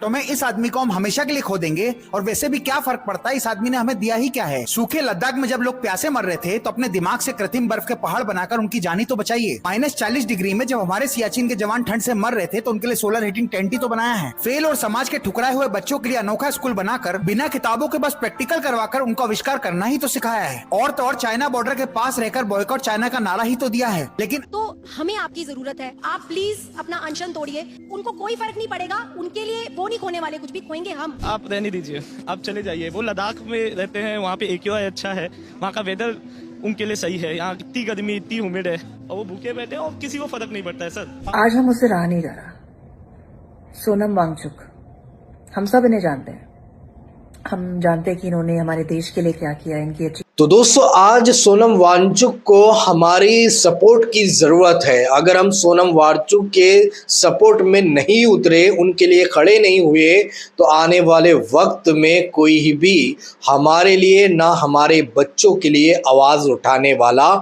तो मैं इस आदमी को हम हमेशा के लिए खो देंगे। और वैसे भी क्या फर्क पड़ता है, इस आदमी ने हमें दिया ही क्या है। सूखे लद्दाख में जब लोग प्यासे मर रहे थे तो अपने दिमाग से कृत्रिम बर्फ के पहाड़ बनाकर उनकी जानी तो बचाइए। -40 डिग्री में जब हमारे सियाचिन के जवान ठंड से मर रहे थे तो उनके लिए सोलर हीटिंग टेंट ही तो बनाया है। फेल और समाज के ठुकराए हुए बच्चों के लिए अनोखा स्कूल बनाकर बिना किताबों के बस प्रैक्टिकल करवाकर उनको आविष्कार करना ही तो सिखाया है। और तो और चाइना बॉर्डर के पास रहकर बॉयकॉट चाइना का नारा ही तो दिया है। लेकिन तो हमें आपकी जरूरत है, आप प्लीज अपना अनशन तोड़िए। उनको कोई फर्क नहीं पड़ेगा, उनके लिए वो नहीं खोने वाले, कुछ भी खोएंगे हम। आप रहने दीजिए, आप चले जाइए। वो लद्दाख में रहते हैं, वहाँ पे AQI अच्छा है, वहाँ का वेदर उनके लिए सही है। यहाँ इतनी गर्मी, इतनी ह्यूमिड है और वो भूखे बैठे हैं और किसी को फर्क नहीं पड़ता है। सर आज हम उससे रहा नहीं जा रहा। सोनम वांगचुक, हम सब इन्हें जानते हैं। हम जानते हैं कि इन्होंने हमारे देश के लिए क्या किया, इनकी अच्छी। तो दोस्तों, आज सोनम वांगचुक को हमारी सपोर्ट की ज़रूरत है। अगर हम सोनम वांगचुक के सपोर्ट में नहीं उतरे, उनके लिए खड़े नहीं हुए, तो आने वाले वक्त में कोई भी हमारे लिए, ना हमारे बच्चों के लिए आवाज़ उठाने वाला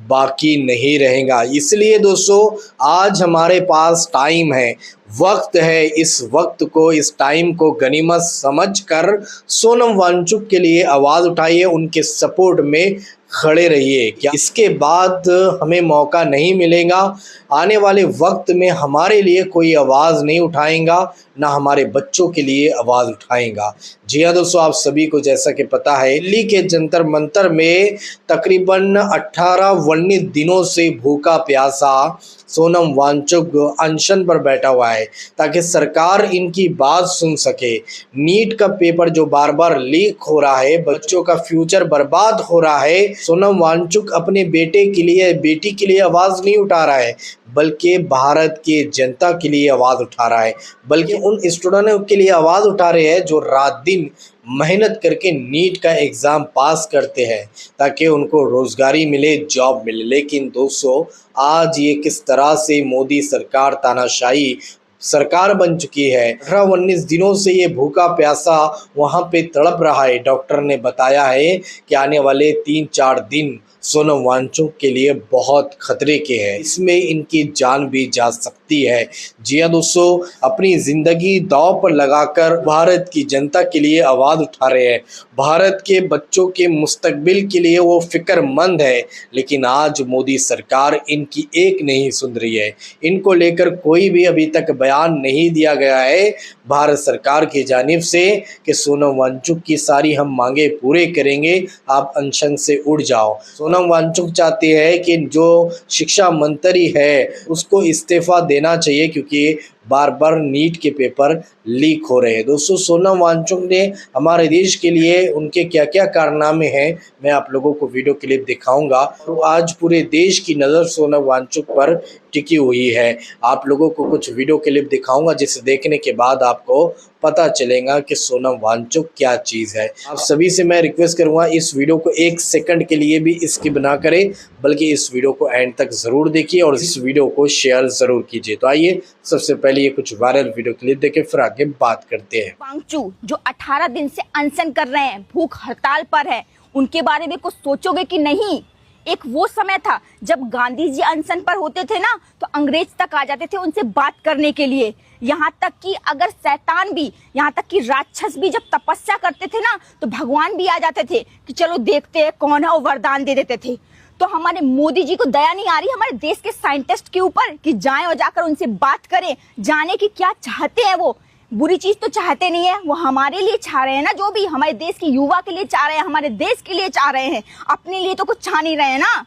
बाकी नहीं रहेगा। इसलिए दोस्तों, आज हमारे पास टाइम है, वक्त है। इस वक्त को, इस टाइम को गनीमत समझकर सोनम वांगचुक के लिए आवाज़ उठाइए, उनके सपोर्ट में खड़े रहिए। क्या इसके बाद हमें मौका नहीं मिलेगा? आने वाले वक्त में हमारे लिए कोई आवाज़ नहीं उठाएगा, ना हमारे बच्चों के लिए आवाज़ उठाएगा। जी हाँ दोस्तों, आप सभी को जैसा कि पता है, दिल्ली के जंतर मंतर में तकरीबन 18-19 दिनों से भूखा प्यासा सोनम वांगचुक अनशन पर बैठा हुआ है ताकि सरकार इनकी बात सुन सके। नीट का पेपर जो बार बार लीक हो रहा है, बच्चों का फ्यूचर बर्बाद हो रहा है, सोनम वांगचुक अपने बेटे के लिए, बेटी के लिए आवाज़ नहीं उठा रहा है, बल्कि भारत की जनता के लिए आवाज़ उठा रहा है, बल्कि उन स्टूडेंटों के लिए आवाज़ उठा रहे हैं जो रात दिन मेहनत करके नीट का एग्ज़ाम पास करते हैं ताकि उनको रोज़गारी मिले, जॉब मिले। लेकिन दोस्तों, आज ये किस तरह से मोदी सरकार तानाशाही सरकार बन चुकी है। 18-19 दिनों से ये भूखा प्यासा वहाँ पे तड़प रहा है। डॉक्टर ने बताया है कि आने वाले 3-4 दिन सोनम वांगचुक के लिए बहुत खतरे के हैं, इसमें इनकी जान भी जा सकती है। जी हाँ दोस्तों, अपनी ज़िंदगी दांव पर लगाकर भारत की जनता के लिए आवाज़ उठा रहे हैं। भारत के बच्चों के मुस्तकबिल के लिए वो फिक्रमंद है। लेकिन आज मोदी सरकार इनकी एक नहीं सुन रही है। इनको लेकर कोई भी अभी तक बयान नहीं दिया गया है भारत सरकार की जानिब से कि सोनम वांगचुक की सारी हम मांगे पूरे करेंगे, आप अनशन से उड़ जाओ। सोनम वांगचुक चाहती है कि जो शिक्षा मंत्री है उसको इस्तीफा देना चाहिए क्योंकि बार बार नीट के पेपर लीक हो रहे हैं। दोस्तों, सोनम वांगचुक ने हमारे देश के लिए उनके क्या क्या कारनामे हैं, मैं आप लोगों को वीडियो क्लिप दिखाऊंगा। तो आज पूरे देश की नज़र सोनम वांगचुक पर टिकी हुई है। आप लोगों को कुछ वीडियो क्लिप दिखाऊंगा जिसे देखने के बाद आपको पता चलेगा कि सोनम वांगचुक क्या चीज़ है। आप सभी से मैं रिक्वेस्ट करूंगा, इस वीडियो को 1 सेकंड के लिए भी स्किप ना करें, बल्कि इस वीडियो को एंड तक ज़रूर देखिए और इस वीडियो को शेयर ज़रूर कीजिए। तो आइए सबसे पहले ये कुछ वायरल वीडियो क्लिप देखें, फिर आगे बात करते हैं। वांगचुक जो 18 दिन से अनशन कर रहे हैं, भूख हड़ताल पर है, उनके बारे में कुछ सोचोगे कि नहीं? एक वो समय था जब गांधी जी अनशन पर होते थे ना, तो अंग्रेज तक आ जाते थे उनसे बात करने के लिए। यहाँ तक कि अगर शैतान भी, यहाँ तक कि राक्षस भी जब तपस्या करते थे ना, तो भगवान भी आ जाते थे कि चलो देखते हैं कौन है, वो वरदान दे देते थे। तो हमारे मोदी जी को दया नहीं आ रही हमारे देश के साइंटिस्ट के ऊपर कि जाएं और जाकर उनसे बात करें, जाने की क्या चाहते हैं। वो बुरी चीज तो चाहते नहीं है, वो हमारे लिए चाह रहे हैं ना, जो भी हमारे देश के युवा के लिए चाह रहे हैं, हमारे देश के लिए चाह रहे हैं, अपने लिए तो कुछ चाह नहीं रहे हैं ना।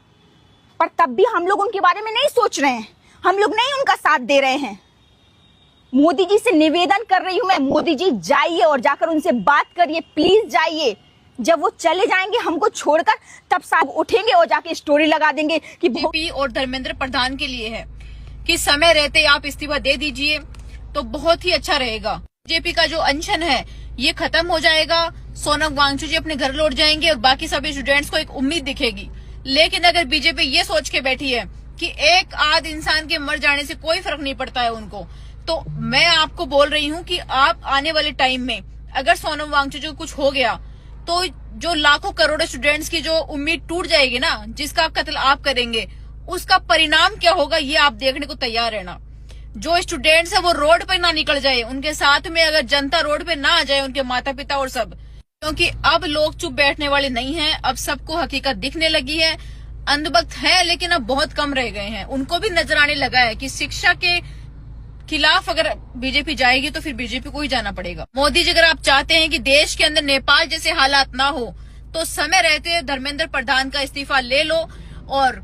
पर तब भी हम लोग उनके बारे में नहीं सोच रहे हैं, हम लोग नहीं उनका साथ दे रहे हैं। मोदी जी से निवेदन कर रही हूँ मैं, मोदी जी जाइए और जाकर उनसे बात करिए, प्लीज जाइए। जब वो चले जाएंगे हमको छोड़कर, तब सब उठेंगे और जाके स्टोरी लगा देंगे कि बीजेपी और धर्मेंद्र प्रधान के लिए है कि समय रहते आप इस्तीफा दे दीजिए तो बहुत ही अच्छा रहेगा। बीजेपी का जो अनशन है ये खत्म हो जाएगा, सोनम वांगचुक जी अपने घर लौट जाएंगे और बाकी सभी स्टूडेंट्स को एक उम्मीद दिखेगी। लेकिन अगर बीजेपी ये सोच के बैठी है कि एक आध इंसान के मर जाने से कोई फर्क नहीं पड़ता है उनको, तो मैं आपको बोल रही हूँ कि आप आने वाले टाइम में अगर सोनम वांगचुक को कुछ हो गया तो जो लाखों करोड़ों स्टूडेंट्स की जो उम्मीद टूट जाएगी ना, जिसका कत्ल आप करेंगे, उसका परिणाम क्या होगा ये आप देखने को तैयार रहना। जो स्टूडेंट्स है वो रोड पे ना निकल जाए, उनके साथ में अगर जनता रोड पे ना आ जाए, उनके माता पिता और सब, क्योंकि अब लोग चुप बैठने वाले नहीं हैं। अब सबको हकीकत दिखने लगी है। अंधभक्त है लेकिन अब बहुत कम रह गए हैं। उनको भी नजर आने लगा है कि शिक्षा के खिलाफ अगर बीजेपी जाएगी तो फिर बीजेपी को ही जाना पड़ेगा। मोदी जी, अगर आप चाहते हैं कि देश के अंदर नेपाल जैसे हालात ना हो तो समय रहते धर्मेंद्र प्रधान का इस्तीफा ले लो और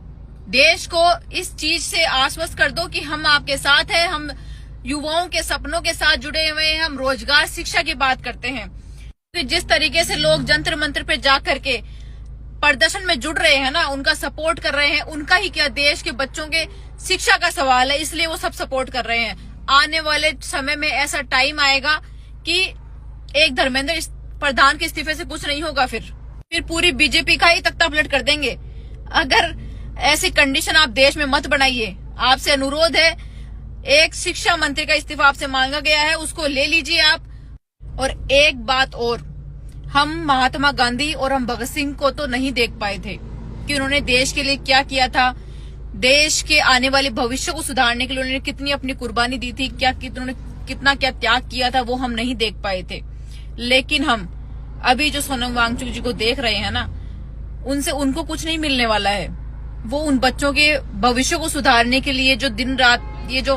देश को इस चीज से आश्वस्त कर दो कि हम आपके साथ हैं, हम युवाओं के सपनों के साथ जुड़े हुए हैं, हम रोजगार शिक्षा की बात करते हैं। तो जिस तरीके से लोग जंतर मंत्र पे जा करके प्रदर्शन में जुड़ रहे हैं ना, उनका सपोर्ट कर रहे हैं, उनका ही क्या देश के बच्चों के शिक्षा का सवाल है, इसलिए वो सब सपोर्ट कर रहे हैं। आने वाले समय में ऐसा टाइम आएगा कि एक धर्मेंद्र प्रधान के इस्तीफे से कुछ नहीं होगा, फिर पूरी बीजेपी का ही तख्ता पलट कर देंगे। अगर ऐसी कंडीशन आप देश में मत बनाइए। आपसे अनुरोध है, एक शिक्षा मंत्री का इस्तीफा आपसे मांगा गया है, उसको ले लीजिए आप। और एक बात और, हम महात्मा गांधी और हम भगत सिंह को तो नहीं देख पाए थे कि उन्होंने देश के लिए क्या किया था, देश के आने वाले भविष्य को सुधारने के लिए उन्होंने कितनी अपनी कुर्बानी दी थी, उन्होंने कितना क्या त्याग किया था, वो हम नहीं देख पाए थे। लेकिन हम अभी जो सोनम वांगचुक जी को देख रहे हैं ना, उनसे उनको कुछ नहीं मिलने वाला है। वो उन बच्चों के भविष्य को सुधारने के लिए जो दिन रात ये जो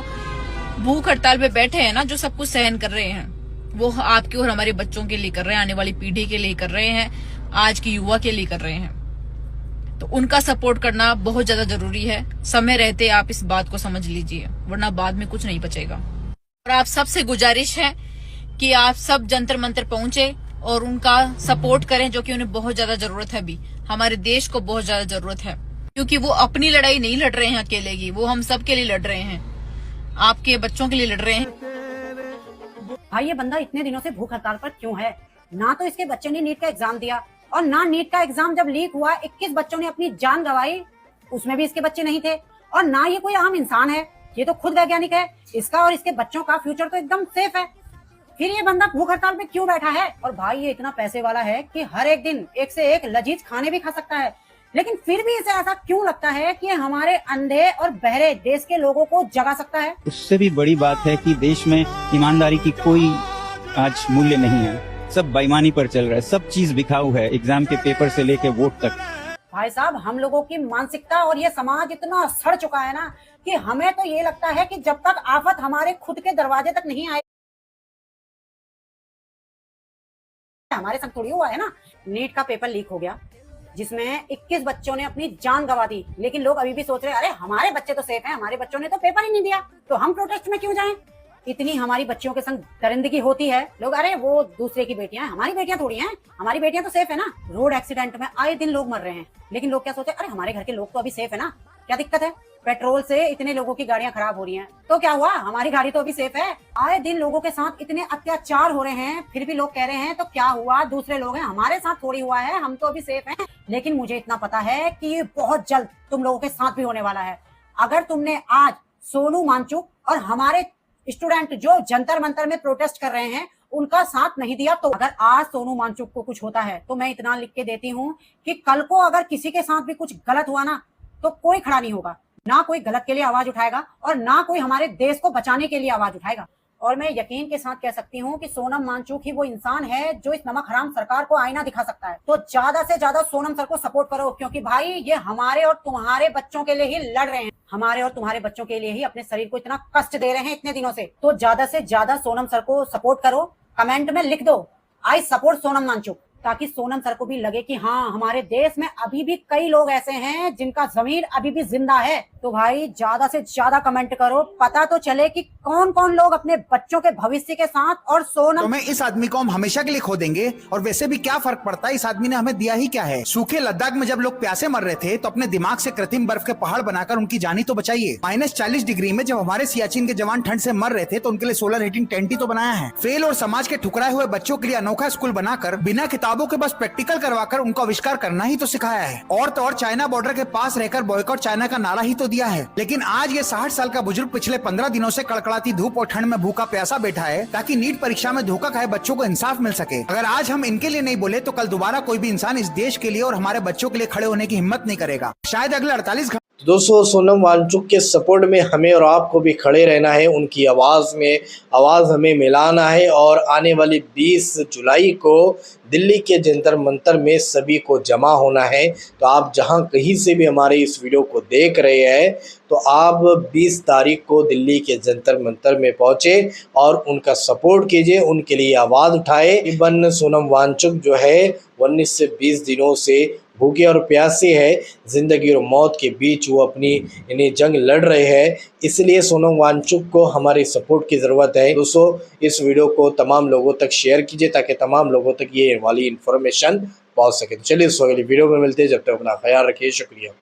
भूख हड़ताल पे बैठे हैं ना, जो सब कुछ सहन कर रहे हैं, वो आपके और हमारे बच्चों के लिए कर रहे हैं, आने वाली पीढ़ी के लिए कर रहे हैं, आज की युवा के लिए कर रहे हैं। तो उनका सपोर्ट करना बहुत ज्यादा जरूरी है। समय रहते आप इस बात को समझ लीजिए, वरना बाद में कुछ नहीं बचेगा। और आप सबसे गुजारिश है कि आप सब जंतर मंतर पहुंचे और उनका सपोर्ट करें, जो कि उन्हें बहुत ज्यादा जरूरत है। अभी हमारे देश को बहुत ज्यादा जरूरत है, क्योंकि वो अपनी लड़ाई नहीं लड़ रहे हैं अकेले की, वो हम सब के लिए लड़ रहे हैं, आपके बच्चों के लिए लड़ रहे हैं। भाई ये बंदा इतने दिनों से भूख हड़ताल पर क्यों है? ना तो इसके बच्चे ने नीट का एग्जाम दिया, और ना नीट का एग्जाम जब लीक हुआ 21 बच्चों ने अपनी जान गंवाई, उसमें भी इसके बच्चे नहीं थे। और ना ये कोई आम इंसान है, ये तो खुद वैज्ञानिक है। इसका और इसके बच्चों का फ्यूचर तो एकदम सेफ है। फिर ये बंदा भूख हड़ताल पे क्यों बैठा है? और भाई ये इतना पैसे वाला है कि हर एक दिन एक से एक लजीज खाने भी खा सकता है, लेकिन फिर भी इसे ऐसा क्यों लगता है कि हमारे अंधे और बहरे देश के लोगों को जगा सकता है? उससे भी बड़ी बात है कि देश में ईमानदारी की कोई आज मूल्य नहीं है, सब बेईमानी पर चल रहा है, सब चीज बिकाऊ है, एग्जाम के पेपर से लेके वोट तक। भाई साहब, हम लोगों की मानसिकता और ये समाज इतना सड़ चुका है ना कि हमें तो ये लगता है कि जब तक आफत हमारे खुद के दरवाजे तक नहीं आए, हमारे संग थोड़ी हुआ है ना। नीट का पेपर लीक हो गया जिसमें 21 बच्चों ने अपनी जान गंवा दी, लेकिन लोग अभी भी सोच रहे हैं अरे हमारे बच्चे तो सेफ हैं, हमारे बच्चों ने तो पेपर ही नहीं दिया, तो हम प्रोटेस्ट में क्यों जाएं? इतनी हमारी बच्चियों के संग दरिंदगी होती है, लोग अरे वो दूसरे की बेटियां हैं, हमारी बेटियां थोड़ी हैं, हमारी बेटियां तो सेफ है ना। रोड एक्सीडेंट में आए दिन लोग मर रहे हैं, लेकिन लोग क्या सोचते हैं, अरे हमारे घर के लोग तो अभी सेफ है ना, क्या दिक्कत है? पेट्रोल से इतने लोगों की गाड़ियां खराब हो रही हैं, तो क्या हुआ, हमारी गाड़ी तो अभी सेफ है। आए दिन लोगों के साथ इतने अत्याचार हो रहे हैं, फिर भी लोग कह रहे हैं तो क्या हुआ, दूसरे लोग हैं, हमारे साथ थोड़ी हुआ है, हम तो अभी सेफ हैं। लेकिन मुझे इतना पता है कि ये बहुत जल्द तुम लोगों के साथ भी होने वाला है। अगर तुमने आज सोनू वांगचुक और हमारे स्टूडेंट जो जंतर मंतर में प्रोटेस्ट कर रहे हैं उनका साथ नहीं दिया, तो अगर आज सोनू वांगचुक को कुछ होता है तो मैं इतना लिख के देती हूँ कि कल को अगर किसी के साथ भी कुछ गलत हुआ ना, तो कोई खड़ा नहीं होगा, ना कोई गलत के लिए आवाज उठाएगा और ना कोई हमारे देश को बचाने के लिए आवाज उठाएगा। और मैं यकीन के साथ कह सकती हूँ कि सोनम वांगचुक ही वो इंसान है जो इस नमक हराम सरकार को आईना दिखा सकता है। तो ज्यादा से ज्यादा सोनम सर को सपोर्ट करो, क्योंकि भाई ये हमारे और तुम्हारे बच्चों के लिए ही लड़ रहे हैं, हमारे और तुम्हारे बच्चों के लिए ही अपने शरीर को इतना कष्ट दे रहे हैं इतने दिनों से। तो ज्यादा से ज्यादा सोनम सर को सपोर्ट करो, कमेंट में लिख दो आई सपोर्ट सोनम वांगचुक, ताकि सोनम सर को भी लगे कि हाँ हमारे देश में अभी भी कई लोग ऐसे हैं जिनका जमीर अभी भी जिंदा है। तो भाई ज्यादा से ज्यादा कमेंट करो, पता तो चले कि कौन कौन लोग अपने बच्चों के भविष्य के साथ और सोनम। तो मैं इस आदमी को हम हमेशा के लिए खो देंगे, और वैसे भी क्या फर्क पड़ता है, इस आदमी ने हमें दिया ही क्या है। सूखे लद्दाख में जब लोग प्यासे मर रहे थे तो अपने दिमाग से कृत्रिम बर्फ के पहाड़ बनाकर उनकी जानी तो बचाइए। -40 डिग्री में जब हमारे सियाचिन के जवान ठंड से मर रहे थे तो उनके लिए सोलर हीटिंग टेंट ही तो बनाया है। फेल और समाज के ठुकराए हुए बच्चों के लिए अनोखा स्कूल बनाकर बिना किताबों के बस प्रैक्टिकल करवाकर उनको आविष्कार करना ही तो सिखाया है। और तो और चाइना बॉर्डर के पास रहकर बॉयकॉट चाइना का नारा ही तो दिया है। लेकिन आज ये 60 साल का बुजुर्ग पिछले 15 दिनों से कड़कड़ाती धूप और ठंड में भूखा प्यासा बैठा है ताकि नीट परीक्षा में धोखा खाए बच्चों को इंसाफ मिल सके। अगर आज हम इनके लिए नहीं बोले तो कल दोबारा कोई भी इंसान इस देश के लिए और हमारे बच्चों के लिए खड़े होने की हिम्मत नहीं करेगा। शायद अगले 48 घंटे तो दोस्तों सोनम वांगचुक के सपोर्ट में हमें और आपको भी खड़े रहना है, उनकी आवाज़ में आवाज़ हमें मिलाना है और आने वाली 20 जुलाई को दिल्ली के जंतर मंतर में सभी को जमा होना है। तो आप जहां कहीं से भी हमारे इस वीडियो को देख रहे हैं तो आप 20 तारीख को दिल्ली के जंतर मंतर में पहुंचे और उनका सपोर्ट कीजिए, उनके लिए आवाज़ उठाए। इबन सोनम वांगचुक जो है 19 से 20 दिनों से भूखे और प्यासे है, ज़िंदगी और मौत के बीच वो अपनी इन्हें जंग लड़ रहे हैं। इसलिए सोनम वांगचुक को हमारी सपोर्ट की ज़रूरत है। दोस्तों इस वीडियो को तमाम लोगों तक शेयर कीजिए ताकि तमाम लोगों तक ये वाली इन्फॉर्मेशन पहुंच सके। तो चलिए इस अगली वीडियो में मिलते हैं, जब तक अपना ख्याल रखिए, शुक्रिया।